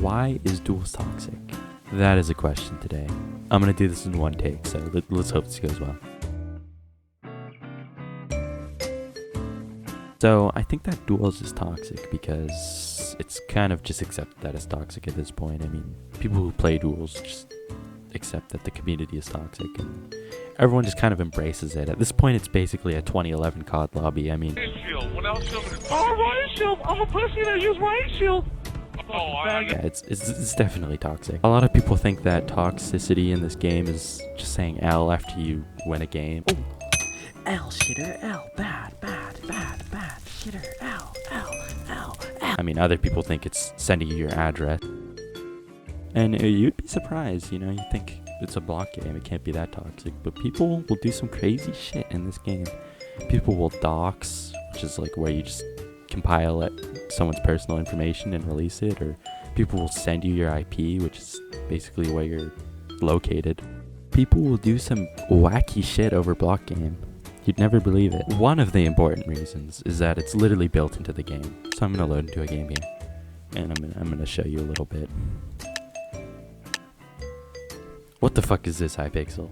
Why is Duels toxic? That is a question today. I'm gonna do this in one take, so let's hope this goes well. So I think that Duels is toxic because it's kind of just accepted that it's toxic at this point. I mean, people who play Duels just accept that the community is toxic and everyone just kind of embraces it. At this point, it's basically a 2011 COD lobby. I mean, Riot Shield! I'm a pussy that use Riot Shield! Yeah, it's definitely toxic. A lot of people think that toxicity in this game is just saying L after you win a game. Oh. L, shitter, L, bad, shitter, L. I mean, other people think it's sending you your address. And you'd be surprised, you know, you think it's a block game, it can't be that toxic. But people will do some crazy shit in this game. People will dox, which is like where you just compile someone's personal information and release it, or people will send you your IP, which is basically where you're located. People will do some wacky shit over Blockgame. You'd never believe it. One of the important reasons is that it's literally built into the game. So I'm gonna load into a game here, and I'm gonna show you a little bit. What the fuck is this, Hypixel?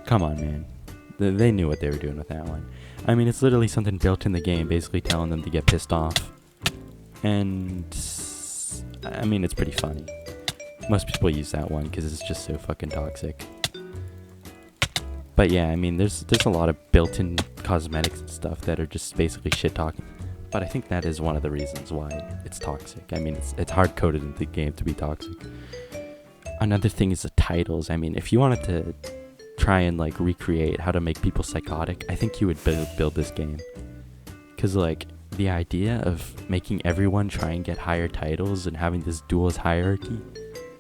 Come on, man. They knew what they were doing with that one. I mean, it's literally something built in the game, basically telling them to get pissed off. And I mean, it's pretty funny. Most people use that one because it's just so fucking toxic. But yeah, I mean, there's a lot of built-in cosmetics and stuff that are just basically shit talking. But I think that is one of the reasons why it's toxic. I mean, it's hard-coded into the game to be toxic. Another thing is the titles. I mean, if you wanted to try and like recreate how to make people psychotic, I think you would build this game. Cause like the idea of making everyone try and get higher titles and having this Duels hierarchy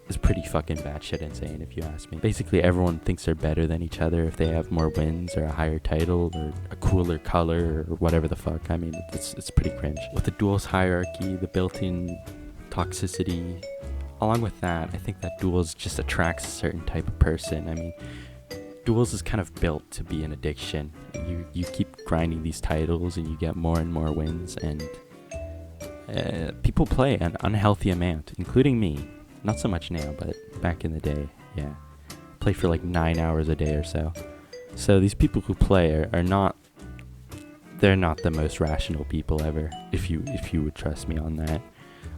is pretty fucking batshit insane if you ask me. Basically everyone thinks they're better than each other if they have more wins or a higher title or a cooler color or whatever the fuck. I mean, it's pretty cringe. With the Duels hierarchy, the built-in toxicity, along with that, I think that Duels just attracts a certain type of person. I mean, Duels is kind of built to be an addiction. You keep grinding these titles and you get more and more wins, and people play an unhealthy amount, including me. Not so much now, but back in the day, yeah. Play for like 9 hours a day or so. So these people who play are not, they're not the most rational people ever, if you would trust me on that.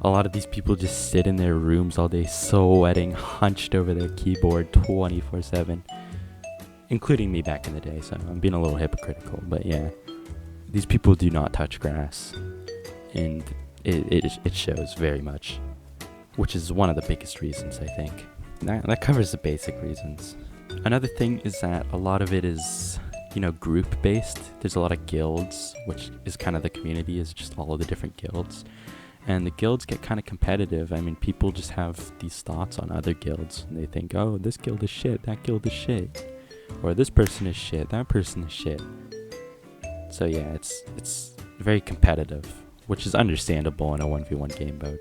A lot of these people just sit in their rooms all day sweating, hunched over their keyboard 24/7. Including me back in the day, so I'm being a little hypocritical, but yeah. These people do not touch grass, and it shows very much, which is one of the biggest reasons, I think. That covers the basic reasons. Another thing is that a lot of it is, you know, group-based. There's a lot of guilds, which is kind of the community, is just all of the different guilds. And the guilds get kind of competitive. I mean, people just have these thoughts on other guilds, and they think, oh, this guild is shit, that guild is shit. Or this person is shit, that person is shit. So yeah, it's very competitive, which is understandable in a 1v1 game mode.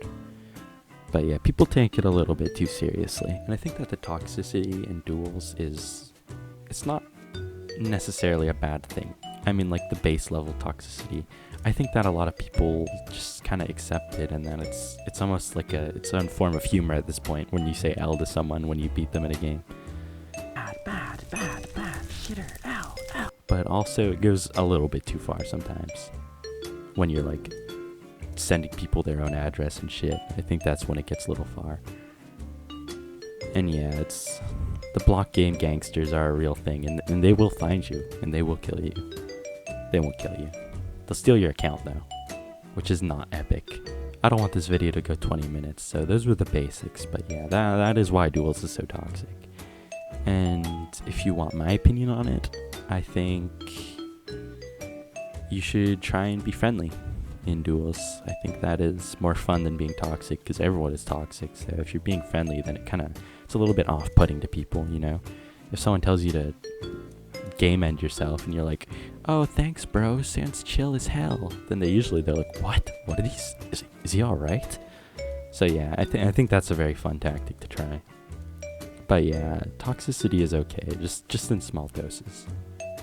But yeah, people take it a little bit too seriously. And I think that the toxicity in Duels it's not necessarily a bad thing. I mean, like the base level toxicity. I think that a lot of people just kind of accept it, and then it's almost like its own form of humor at this point when you say L to someone when you beat them in a game. Bad, shitter, L. But also it goes a little bit too far sometimes when you're like sending people their own address and shit. I think that's when it gets a little far. And yeah, the block game gangsters are a real thing, and they will find you and they will kill you. They won't kill you. They'll steal your account though, which is not epic. I don't want this video to go 20 minutes, so those were the basics. But yeah, that is why Duels is so toxic. And if you want my opinion on it, I think you should try and be friendly in Duels. I think that is more fun than being toxic, because everyone is toxic. So if you're being friendly, then it's a little bit off-putting to people, you know? If someone tells you to game end yourself and you're like, oh, thanks bro, sounds chill as hell, then they're like, what are these, is he alright? So yeah, I think that's a very fun tactic to try. But yeah, toxicity is okay, just in small doses.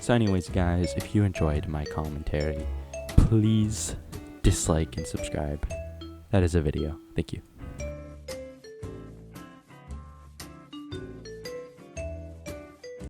So anyways guys, if you enjoyed my commentary, please dislike and subscribe. That is a video. Thank you.